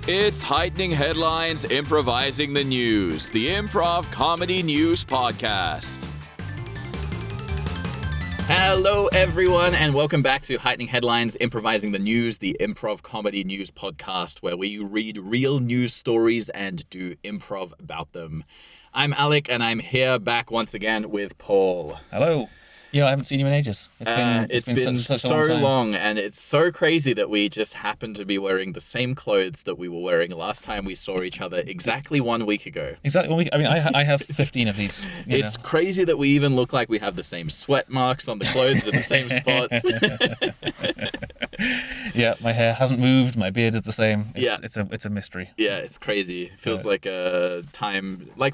It's Heightening Headlines, Improvising the News, the Improv Comedy News Podcast. Hello, everyone, and welcome back to Heightening Headlines, Improvising the News, the Improv Comedy News Podcast, where we read real news stories and do improv about them. I'm Alec, and I'm here back once again with Paul. Hello. You know, I haven't seen you in ages. It's been such a so long time. long, and it's so crazy that we just happen to be wearing the same clothes that we were wearing last time we saw each other exactly 1 week ago. Exactly. I have 15 of these. It's crazy that we even look like we have the same sweat marks on the clothes in the same spots. Yeah, my hair hasn't moved. My beard is the same. Yeah. It's a mystery. Yeah, it's crazy. It feels like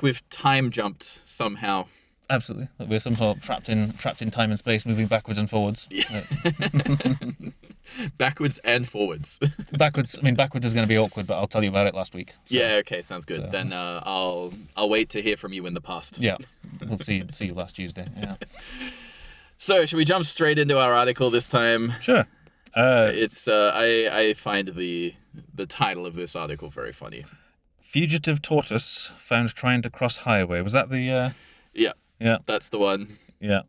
we've time jumped somehow. Absolutely. We're somehow trapped in time and space, moving backwards and forwards. Yeah. Backwards and forwards. Backwards is going to be awkward, but I'll tell you about it last week. So, yeah. Okay. Sounds good. Then I'll wait to hear from you in the past. Yeah. We'll see you last Tuesday. Yeah. So, should we jump straight into our article this time? Sure. I find the title of this article very funny. Fugitive tortoise found trying to cross highway. Was that the? Yeah. Yeah. That's the one. Yeah.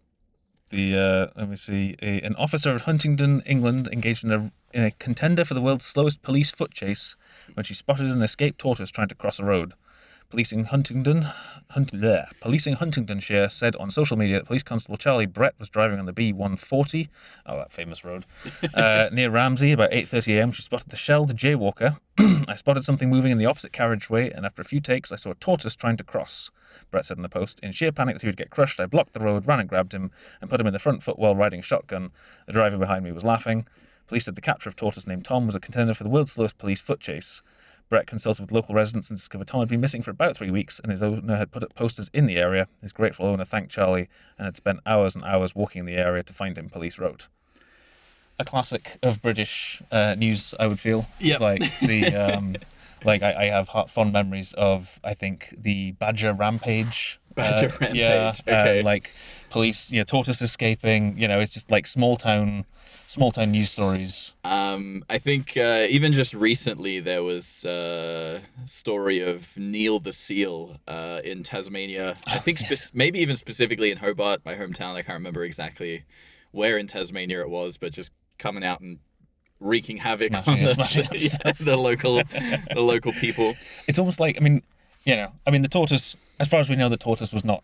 Let me see. An officer of Huntingdon, England, engaged in a contender for the world's slowest police foot chase when she spotted an escaped tortoise trying to cross a road. Policing Huntingdonshire said on social media that Police Constable Charlie Brett was driving on the B140, that famous road, near Ramsey about 8:30 a.m. She spotted the shelled jaywalker. I spotted something moving in the opposite carriageway, and after a few takes, I saw a tortoise trying to cross, Brett said in the post. In sheer panic that he would get crushed, I blocked the road, ran and grabbed him, and put him in the front foot while riding shotgun. The driver behind me was laughing. Police said the capture of tortoise named Tom was a contender for the world's slowest police foot chase. Brett consulted with local residents and discovered Tom had been missing for about 3 weeks, and his owner had put up posters in the area. His grateful owner thanked Charlie and had spent hours and hours walking in the area to find him, police wrote. A classic of British news, I would feel. Yeah. I have fond memories of, I think, the Badger Rampage. Rampage, yeah, okay. Police, tortoise escaping, it's just like small town news stories. I think even just recently there was a story of Neil the seal in Tasmania. I think maybe even specifically in Hobart, my hometown. I can't remember exactly where in Tasmania it was, but just coming out and wreaking havoc on the local people. It's almost like, the tortoise, as far as we know, the tortoise was not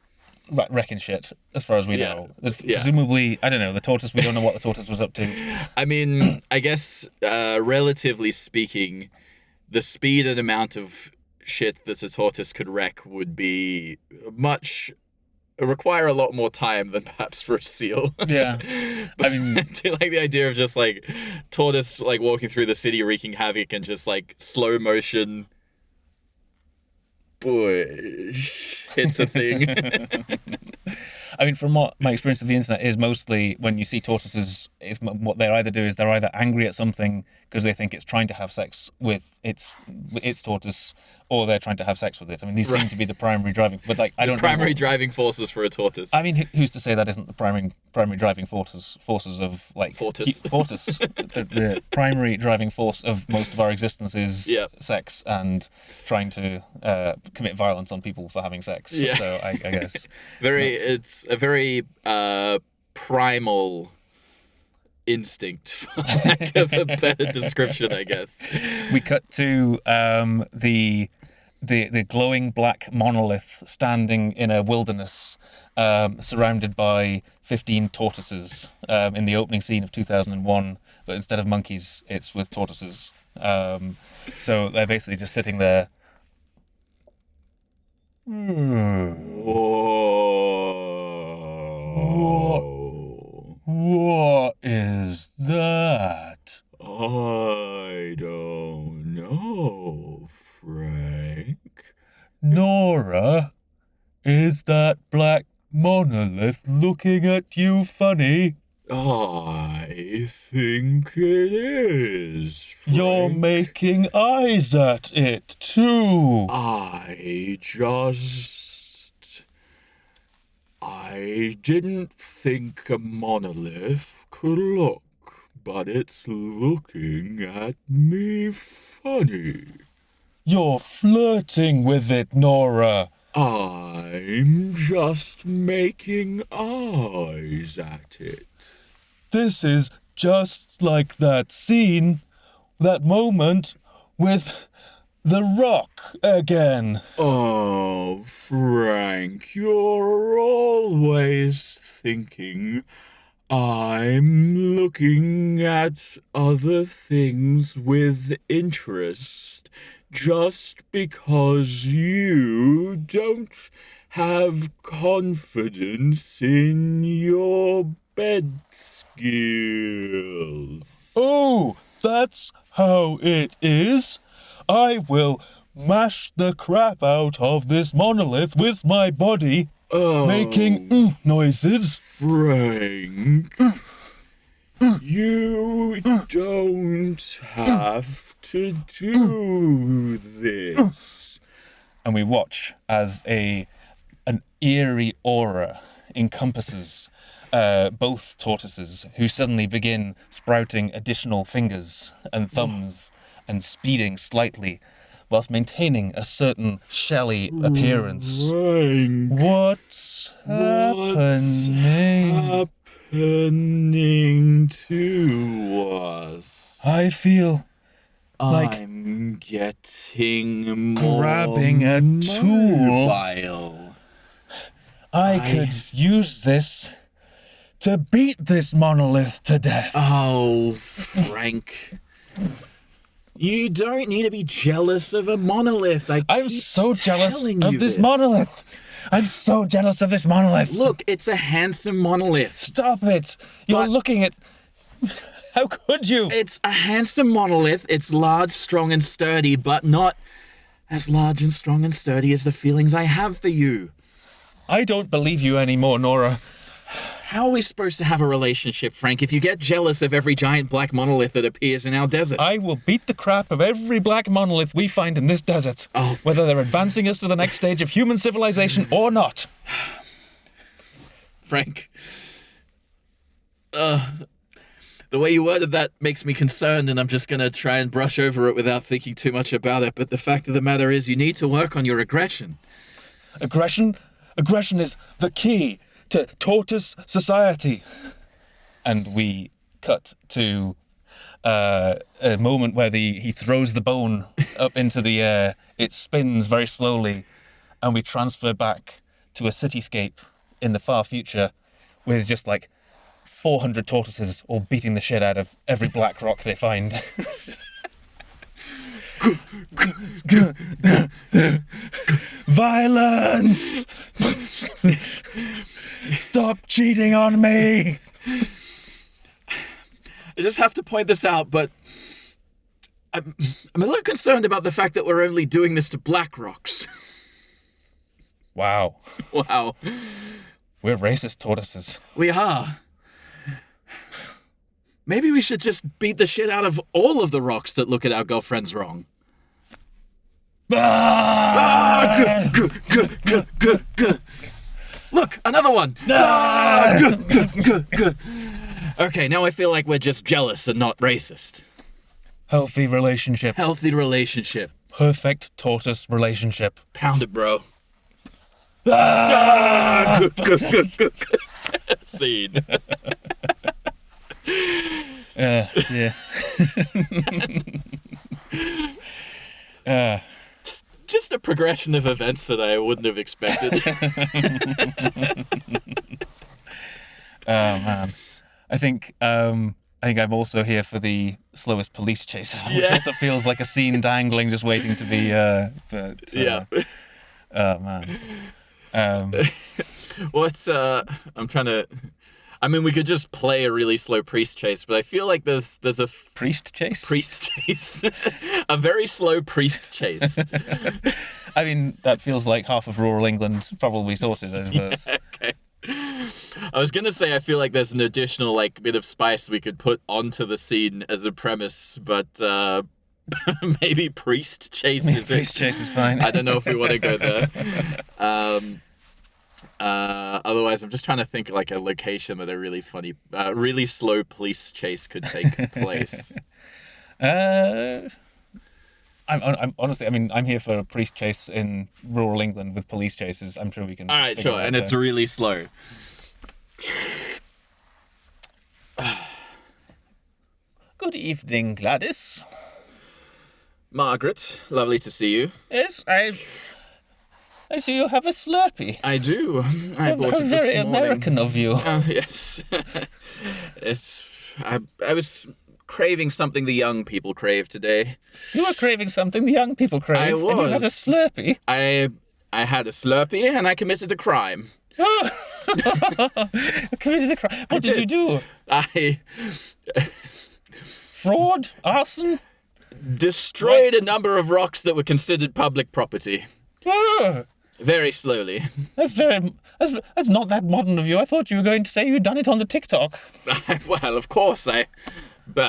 wrecking shit, as far as we know. Presumably, I don't know, the tortoise, we don't know what the tortoise was up to. I mean, I guess, relatively speaking, the speed and amount of shit that a tortoise could wreck would be require a lot more time than perhaps for a seal. Yeah. But I do like the idea of just like tortoise like walking through the city wreaking havoc and just like slow motion hits a thing. From what my experience of the internet is, mostly when you see tortoises, what they either do is they're either angry at something because they think it's trying to have sex with its tortoise, or they're trying to have sex with it. These seem to be the primary driving, but I don't know. Primary driving forces for a tortoise. Who's to say that isn't the primary driving forces of Fortis. The primary driving force of most of our existence is sex and trying to commit violence on people for having sex. Yeah. So I guess it's a very primal instinct, for lack of a better description, I guess. We cut to the glowing black monolith standing in a wilderness, surrounded by 15 tortoises in the opening scene of 2001, but instead of monkeys, it's with tortoises. So they're basically just sitting there. What is that? I don't know, Frank. Nora, is that black monolith looking at you funny? I think it is, Frank. You're making eyes at it, too. I didn't think a monolith could look, but it's looking at me funny. You're flirting with it, Nora. I'm just making eyes at it. This is just like that scene, that moment with the rock again. Oh, Frank, you're always thinking I'm looking at other things with interest just because you don't have confidence in your bed skills. Oh, that's how it is. I will mash the crap out of this monolith with my body, making noises. Frank, you don't have to do this. And we watch as an eerie aura encompasses both tortoises, who suddenly begin sprouting additional fingers and thumbs and speeding slightly whilst maintaining a certain shelly appearance. Frank, What's happening? happening to us? I feel like I'm getting more grabbing a tool. mobile. I could use this to beat this monolith to death. Oh, Frank. You don't need to be jealous of a monolith. I'm so jealous telling of you this this. monolith. I'm so jealous of this monolith. Look, it's a handsome monolith. Stop it. You're But- looking at... How could you? It's a handsome monolith. It's large, strong, and sturdy, but not as large and strong and sturdy as the feelings I have for you. I don't believe you anymore, Nora. How are we supposed to have a relationship, Frank, if you get jealous of every giant black monolith that appears in our desert? I will beat the crap of every black monolith we find in this desert, Oh. whether they're advancing us to the next stage of human civilization or not. Frank. The way you worded that makes me concerned, and I'm just going to try and brush over it without thinking too much about it. But the fact of the matter is, you need to work on your aggression. Aggression is the key to tortoise society. And we cut to a moment where he throws the bone up into the air. It spins very slowly, and we transfer back to a cityscape in the far future with just like 400 tortoises all beating the shit out of every black rock they find. Violence! Stop cheating on me! I just have to point this out, but I'm a little concerned about the fact that we're only doing this to black rocks. Wow. Wow. We're racist tortoises. We are. Maybe we should just beat the shit out of all of the rocks that look at our girlfriends wrong. Ah! Look, another one. Okay, now I feel like we're just jealous and not racist. Healthy relationship. Healthy relationship. Perfect tortoise relationship. Pound it, bro. Scene. Yeah. Just a progression of events that I wouldn't have expected. Oh man. I think I'm also here for the slowest police chase, which Yeah. also feels like a scene dangling, just waiting to be. Yeah. Oh man. What's I'm trying to. I mean, we could just play a really slow priest chase, but I feel like there's a Priest chase. priest chase, a very slow priest chase. I mean, that feels like half of rural England probably sorted, I suppose. Okay. I was gonna say I feel like there's an additional like bit of spice we could put onto the scene as a premise, but maybe priest chase is Priest chase is fine. I don't know if we want to go there. Otherwise, I'm just trying to think like a location that a really funny, really slow police chase could take place. I'm honestly, I mean, I'm here for a priest chase in rural England with police chases. I'm sure we can. All right, sure, and it's really slow. Good evening, Gladys. Margaret, lovely to see you. Yes, I see you have a Slurpee. I do. I bought it this very morning. American of you. Oh, yes. I was craving something the young people crave today. You were craving something the young people crave. I was. And you had a Slurpee. I had a Slurpee and I committed a crime. Committed a crime. What did you do? I Fraud? Arson? destroyed a number of rocks that were considered public property. Oh, Very slowly. that's not that modern of you. I thought you were going to say you'd done it on the TikTok. Well, of course, I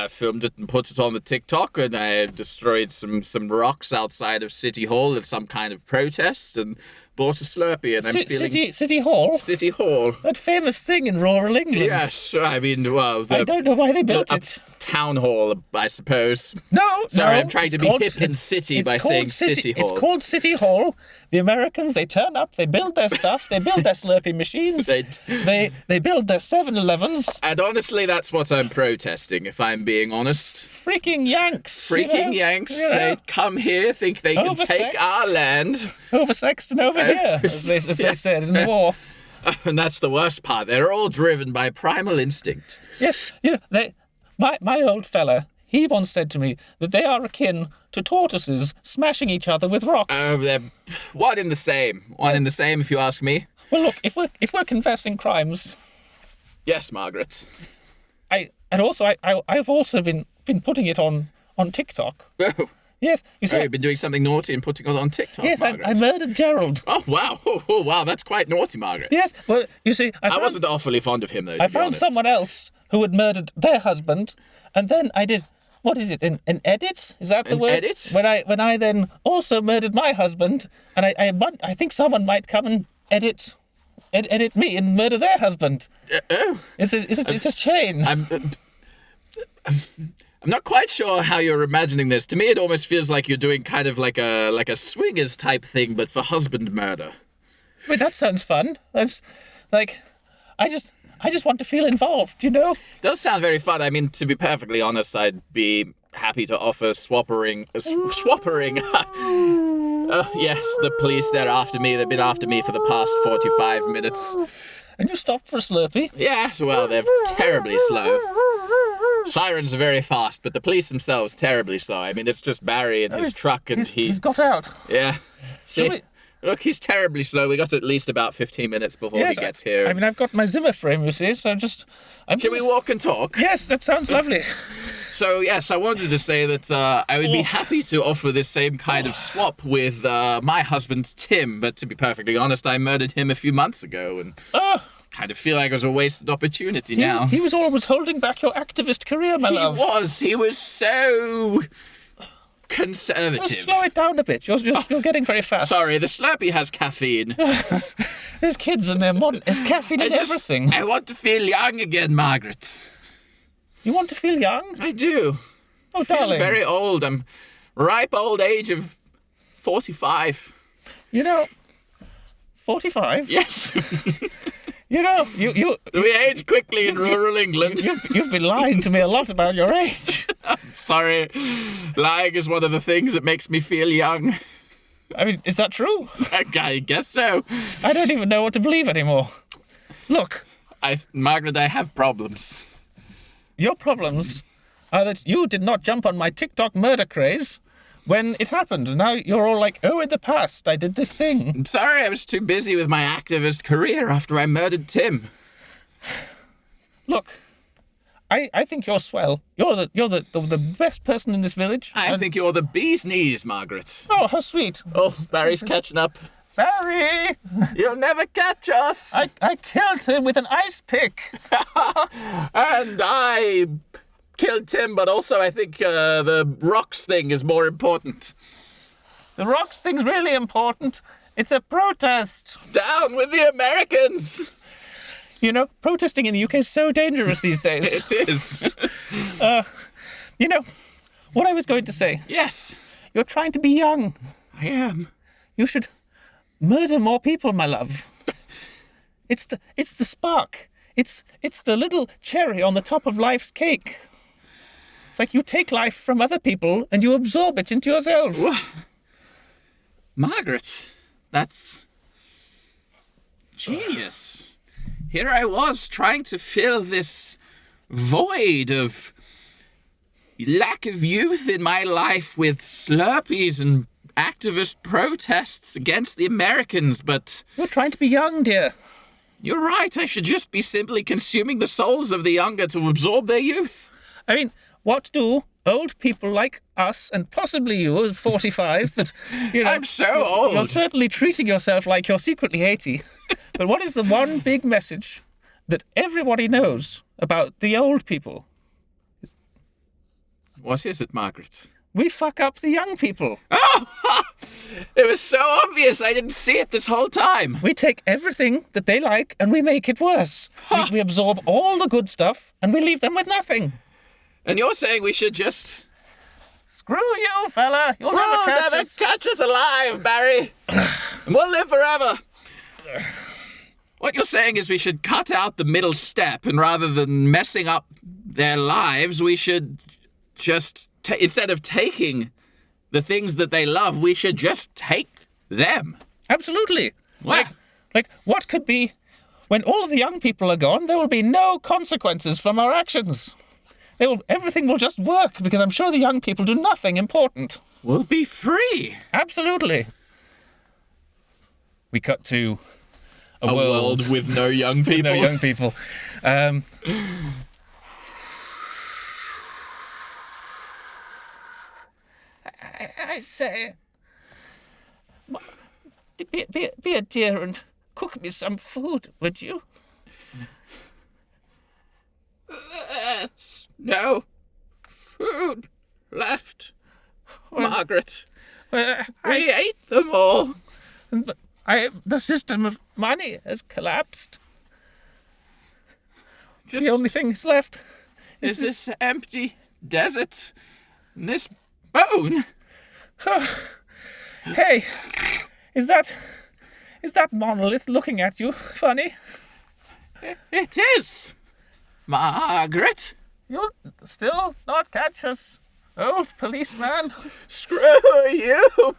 filmed it and put it on the TikTok, and I destroyed some rocks outside of City Hall at some kind of protest, and bought a Slurpee, and I'm feeling... City Hall? City Hall. That famous thing in rural England. Yes, I mean, well... I don't know why they built it. Town hall, I suppose. No, Sorry, no, I'm trying it's to be called- hip and city by it's saying called City Hall. It's called City Hall. The Americans, they turn up, they build their stuff, they build their Slurpee machines, they build their 7-Elevens. And honestly, that's what I'm protesting, if I'm being honest. Freaking Yanks. Freaking Yanks say, come here, think they can take Oversexed. our land. Oversexed and over here, as they said in the war. And that's the worst part. They're all driven by primal instinct. Yes, my old fella, he once said to me that they are akin to tortoises smashing each other with rocks. They're one in the same. One in the same, if you ask me. Well, look, if we're confessing crimes, Yes, Margaret. I've also been putting it on TikTok. Oh, Yes, you so see. you've been doing something naughty and putting it on TikTok, Yes, Margaret. I murdered Gerald. Oh, wow. Oh, wow, that's quite naughty, Margaret. Yes, well, you see, I wasn't awfully fond of him, though, to I be found honest. someone else who had murdered their husband, and then I did. What is it? An edit? Is that the An word? edit? When I then also murdered my husband, and I think someone might come and edit me and murder their husband. It's a chain. I'm not quite sure how you're imagining this. To me, it almost feels like you're doing kind of like a swingers type thing, but for husband murder. Wait, that sounds fun. That's like, I just want to feel involved, you know? Does sound very fun. I mean, to be perfectly honest, I'd be happy to offer swappering. Yes, the police, they're after me. They've been after me for the past 45 minutes. And you stopped for a Slurpee. Yes, well, they're terribly slow. Sirens are very fast, but the police themselves terribly slow. I mean, it's just Barry and his truck, and he's got out. Yeah. Shall we- Look, he's terribly slow. We got at least about 15 minutes before Yes, he gets here. I mean, I've got my Zimmer frame, you see, so Shall we walk and talk? Yes, that sounds lovely. So, yes, I wanted to say that I would be happy to offer this same kind of swap with my husband, Tim, but to be perfectly honest, I murdered him a few months ago, and kind of feel like it was a wasted opportunity now. He was always holding back your activist career, my love. He was so conservative. Well, slow it down a bit. You're getting very fast. Sorry, the Slurpee has caffeine. There's kids in there. There's caffeine in everything. I want to feel young again, Margaret. You want to feel young? I do. Oh, I feel darling. very old. I'm ripe old age of 45. You know, 45? Yes. You know, you We age quickly in rural England. you've been lying to me a lot about your age. Sorry. Lying is one of the things that makes me feel young. I mean, is that true? I guess so. I don't even know what to believe anymore. Look, Margaret, I have problems. your problems are that you did not jump on my TikTok murder craze when it happened. And now you're all like, oh, in the past, I did this thing. I'm sorry, I was too busy with my activist career after I murdered Tim. Look, I think you're swell. You're the best person in this village. I think you're the bee's knees, Margaret. Oh, how sweet. Oh, Barry's catching up. Barry! You'll never catch us. I killed him with an ice pick. And I killed Tim, but also I think the rocks thing is more important. The rocks thing's really important. It's a protest. Down with the Americans! You know, protesting in the UK is so dangerous these days. It is. You know, what I was going to say. Yes. You're trying to be young. I am. You should murder more people, my love. It's the spark. It's the little cherry on the top of life's cake. It's like you take life from other people and you absorb it into yourself. Margaret, that's genius. Here I was trying to fill this void of lack of youth in my life with Slurpees and activist protests against the Americans, but... You're trying to be young, dear. You're right, I should just be simply consuming the souls of the younger to absorb their youth. I mean, what do old people like us, and possibly you at 45, but, you know... I'm so old. You're certainly treating yourself like you're secretly 80. But what is the one big message that everybody knows about the old people? What is it, Margaret? We fuck up the young people. Oh! It was so obvious I didn't see it this whole time. We take everything that they like and we make it worse. We absorb all the good stuff and we leave them with nothing. And you're saying we should just... Screw you, fella. You'll never catch us alive, Barry. And we'll live forever. What you're saying is we should cut out the middle step, and rather than messing up their lives, we should just... instead of taking the things that they love, we should just take them. Absolutely. What? Like, what could be... When all of the young people are gone, there will be no consequences from our actions. Everything will just work, because I'm sure the young people do nothing important. We'll be free. Absolutely. We cut to a world with no young people. No young people. I say, be a dear and cook me some food, would you? There's no food left, Margaret. We ate them all. The system of money has collapsed. The only thing that's left is this empty desert and this bone. Hey, is that monolith looking at you funny? It is, Margaret. You'll still not catch us, old policeman. Screw you,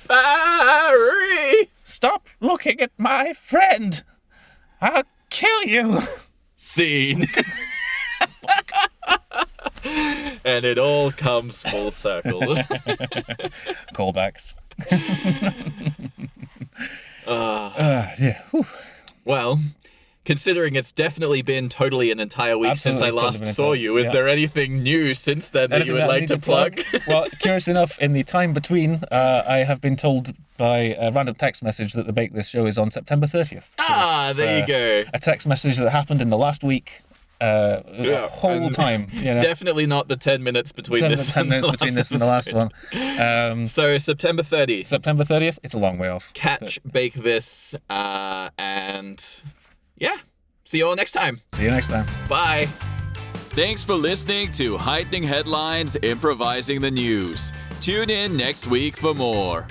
Barry. Stop looking at my friend. I'll kill you. Scene. And it all comes full circle. Callbacks. Yeah. Well, considering it's definitely been totally an entire week since I last saw you, is there anything new since then that you would like to plug? Well, curious enough, in the time between, I have been told by a random text message that the Bake This show is on September 30th. There you go. A text message that happened in the last week. The whole time. You know? Definitely not the 10 minutes between this and the last one. So September 30th. September 30th, it's a long way off. Catch Bake This, and yeah, see you all next time. See you next time. Bye. Thanks for listening to Heightening Headlines, Improvising the News. Tune in next week for more.